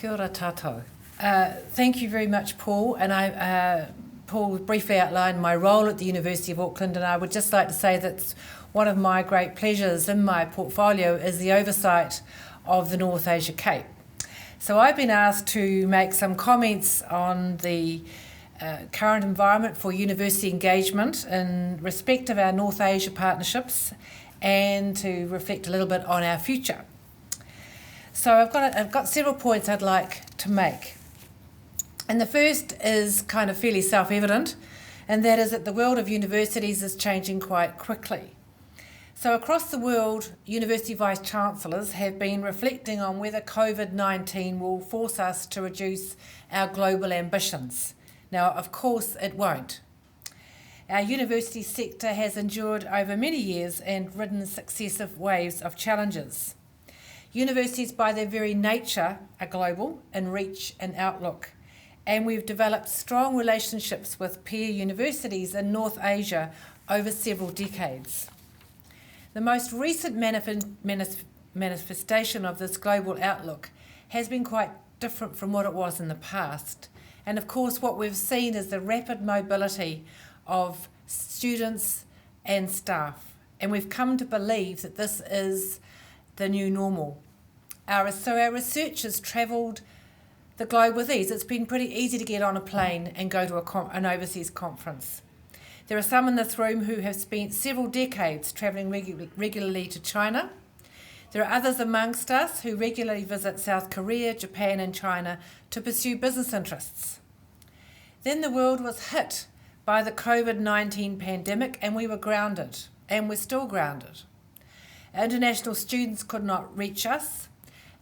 Kia ora tātou. Thank you very much, Paul. And Paul briefly outlined my role at the University of Auckland, and I would just like to say that one of my great pleasures in my portfolio is the oversight of the North Asia Cape. So I've been asked to make some comments on the current environment for university engagement in respect of our North Asia partnerships and to reflect a little bit on our future. So I've got several points I'd like to make. And the first is kind of fairly self-evident, and that is that the world of universities is changing quite quickly. So across the world, university vice-chancellors have been reflecting on whether COVID-19 will force us to reduce our global ambitions. Now, of course, it won't. Our university sector has endured over many years and ridden successive waves of challenges. Universities, by their very nature, are global in reach and outlook, and we've developed strong relationships with peer universities in North Asia over several decades. The most recent manifestation of this global outlook has been quite different from what it was in the past. And of course, what we've seen is the rapid mobility of students and staff. And we've come to believe that this is the new normal. Our researchers travelled the globe with ease. It's been pretty easy to get on a plane and go to an overseas conference. There are some in this room who have spent several decades travelling regularly to China. There are others amongst us who regularly visit South Korea, Japan and China to pursue business interests. Then the world was hit by the COVID-19 pandemic and we were grounded, and we're still grounded. Our international students could not reach us.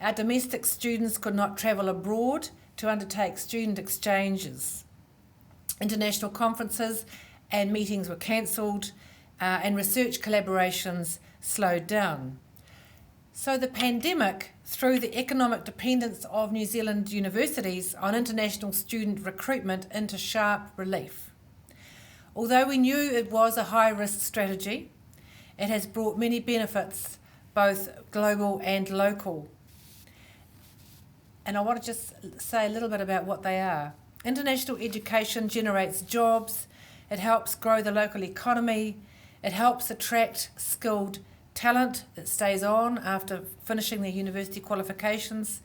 Our domestic students could not travel abroad to undertake student exchanges. International conferences and meetings were cancelled, and research collaborations slowed down. So the pandemic threw the economic dependence of New Zealand universities on international student recruitment into sharp relief. Although we knew it was a high-risk strategy, it has brought many benefits, both global and local. And I want to just say a little bit about what they are. International education generates jobs, it helps grow the local economy, it helps attract skilled talent that stays on after finishing their university qualifications.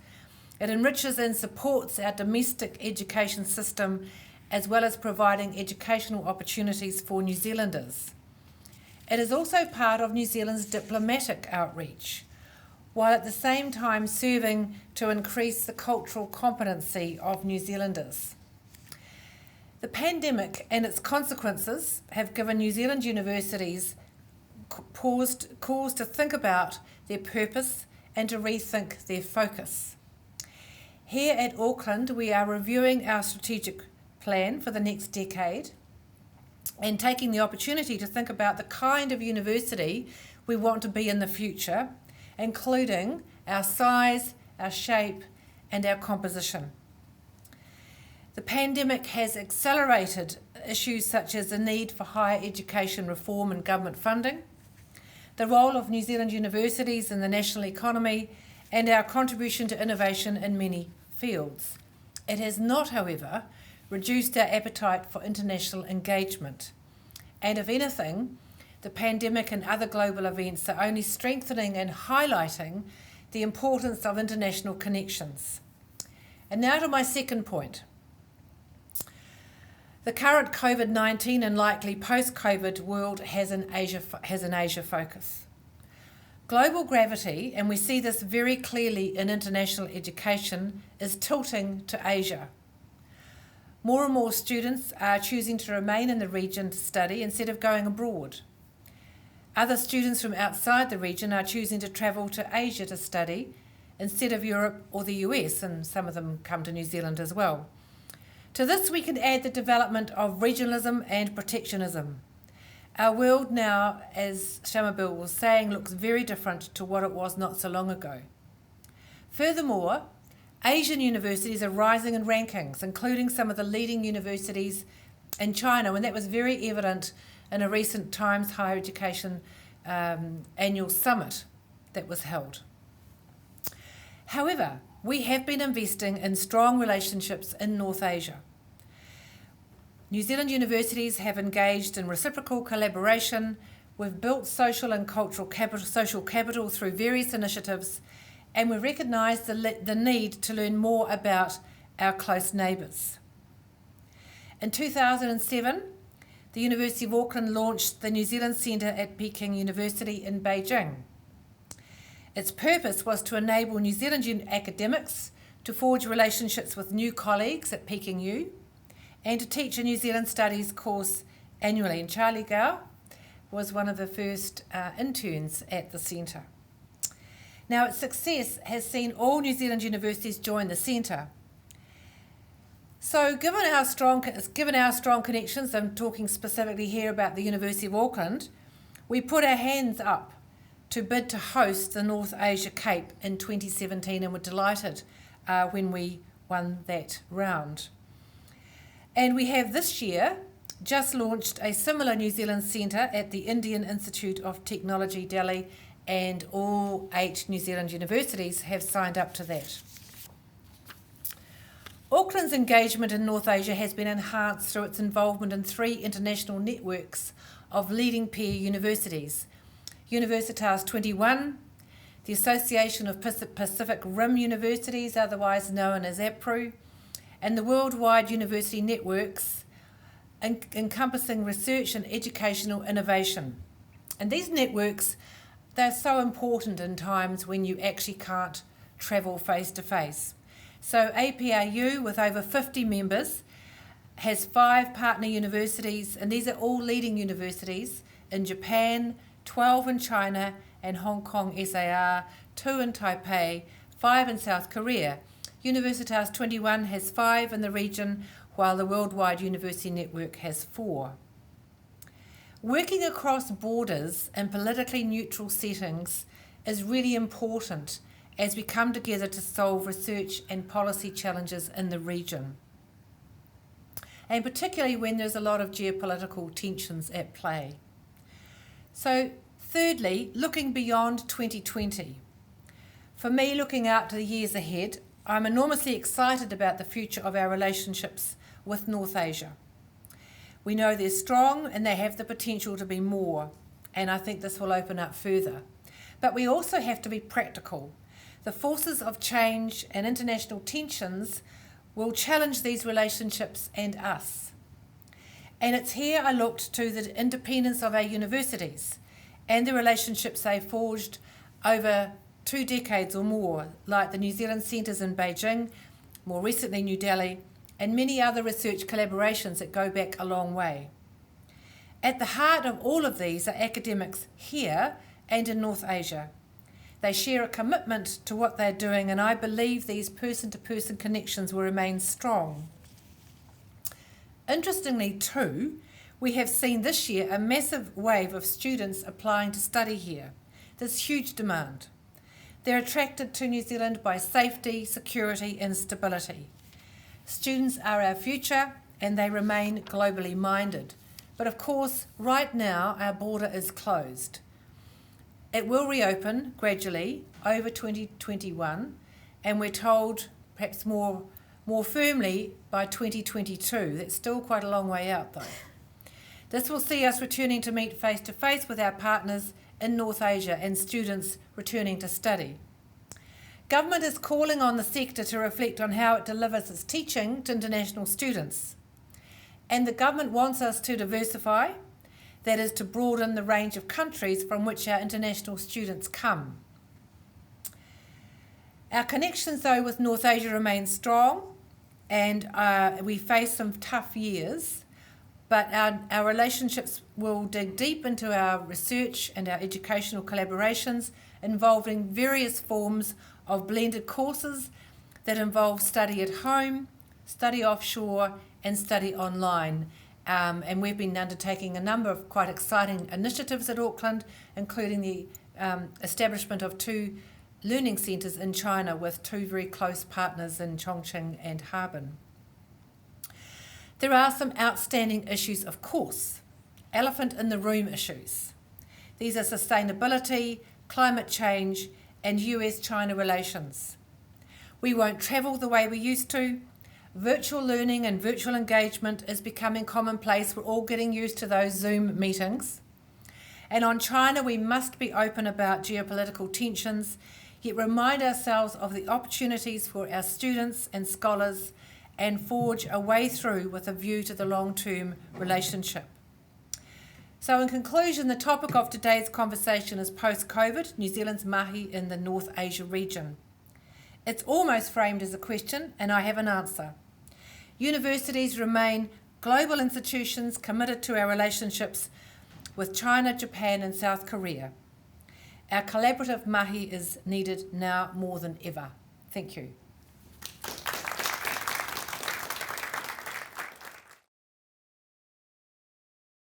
It enriches and supports our domestic education system as well as providing educational opportunities for New Zealanders. It is also part of New Zealand's diplomatic outreach, while at the same time serving to increase the cultural competency of New Zealanders. The pandemic and its consequences have given New Zealand universities cause to think about their purpose and to rethink their focus. Here at Auckland, we are reviewing our strategic plan for the next decade and taking the opportunity to think about the kind of university we want to be in the future, including our size, our shape, and our composition. The pandemic has accelerated issues such as the need for higher education reform and government funding, the role of New Zealand universities in the national economy, and our contribution to innovation in many fields. It has not, however, reduced our appetite for international engagement. And if anything, the pandemic and other global events are only strengthening and highlighting the importance of international connections. And now to my second point. The current COVID-19 and likely post-COVID world has an Asia focus. Global gravity, and we see this very clearly in international education, is tilting to Asia. More and more students are choosing to remain in the region to study instead of going abroad. Other students from outside the region are choosing to travel to Asia to study instead of Europe or the US, and some of them come to New Zealand as well. To this we can add the development of regionalism and protectionism. Our world now, as Shamubeel was saying, looks very different to what it was not so long ago. Furthermore, Asian universities are rising in rankings, including some of the leading universities in China, and that was very evident in a recent Times Higher Education annual summit that was held. However, we have been investing in strong relationships in North Asia. New Zealand universities have engaged in reciprocal collaboration. We've built social and cultural social capital through various initiatives, and we recognise the need to learn more about our close neighbours. In 2007, the University of Auckland launched the New Zealand Centre at Peking University in Beijing. Its purpose was to enable New Zealand academics to forge relationships with new colleagues at Peking U and to teach a New Zealand Studies course annually. And Charlie Gao was one of the first interns at the centre. Now, its success has seen all New Zealand universities join the centre. So given our strong connections, I'm talking specifically here about the University of Auckland, we put our hands up to bid to host the North Asia Cape in 2017, and were delighted when we won that round. And we have this year just launched a similar New Zealand centre at the Indian Institute of Technology, Delhi, and all 8 New Zealand universities have signed up to that. Auckland's engagement in North Asia has been enhanced through its involvement in 3 international networks of leading peer universities: Universitas 21, the Association of Pacific Rim Universities, otherwise known as APRU, and the Worldwide University Networks, encompassing research and educational innovation. And these networks, they're so important in times when you actually can't travel face to face. So APRU, with over 50 members, has 5 partner universities, and these are all leading universities in Japan, 12 in China and Hong Kong SAR, 2 in Taipei, 5 in South Korea. Universitas 21 has 5 in the region, while the Worldwide University Network has 4. Working across borders in politically neutral settings is really important as we come together to solve research and policy challenges in the region, and particularly when there's a lot of geopolitical tensions at play. So, thirdly, looking beyond 2020. For me, looking out to the years ahead, I'm enormously excited about the future of our relationships with North Asia. We know they're strong and they have the potential to be more, and I think this will open up further. But we also have to be practical. The forces of change and international tensions will challenge these relationships and us. And it's here I looked to the independence of our universities and the relationships they forged over 2 decades or more, like the New Zealand centres in Beijing, more recently New Delhi, and many other research collaborations that go back a long way. At the heart of all of these are academics here and in North Asia. They share a commitment to what they're doing, and I believe these person-to-person connections will remain strong. Interestingly too, we have seen this year a massive wave of students applying to study here. There's huge demand. They're attracted to New Zealand by safety, security and stability. Students are our future and they remain globally minded. But of course, right now our border is closed. It will reopen gradually over 2021, and we're told perhaps more firmly by 2022. That's still quite a long way out though. This will see us returning to meet face to face with our partners in North Asia and students returning to study. Government is calling on the sector to reflect on how it delivers its teaching to international students. And the government wants us to diversify, that is to broaden the range of countries from which our international students come. Our connections though with North Asia remain strong, and we face some tough years, but our relationships will dig deep into our research and our educational collaborations involving various forms of blended courses that involve study at home, study offshore and study online. And we've been undertaking a number of quite exciting initiatives at Auckland, including the establishment of 2 learning centres in China with 2 very close partners in Chongqing and Harbin. There are some outstanding issues, of course, elephant in the room issues. These are sustainability, climate change, and US-China relations. We won't travel the way we used to. Virtual learning and virtual engagement is becoming commonplace. We're all getting used to those Zoom meetings. And on China, we must be open about geopolitical tensions, yet remind ourselves of the opportunities for our students and scholars and forge a way through with a view to the long-term relationship. So in conclusion, the topic of today's conversation is post-COVID, New Zealand's mahi in the North Asia region. It's almost framed as a question, and I have an answer. Universities remain global institutions committed to our relationships with China, Japan and South Korea. Our collaborative mahi is needed now more than ever. Thank you.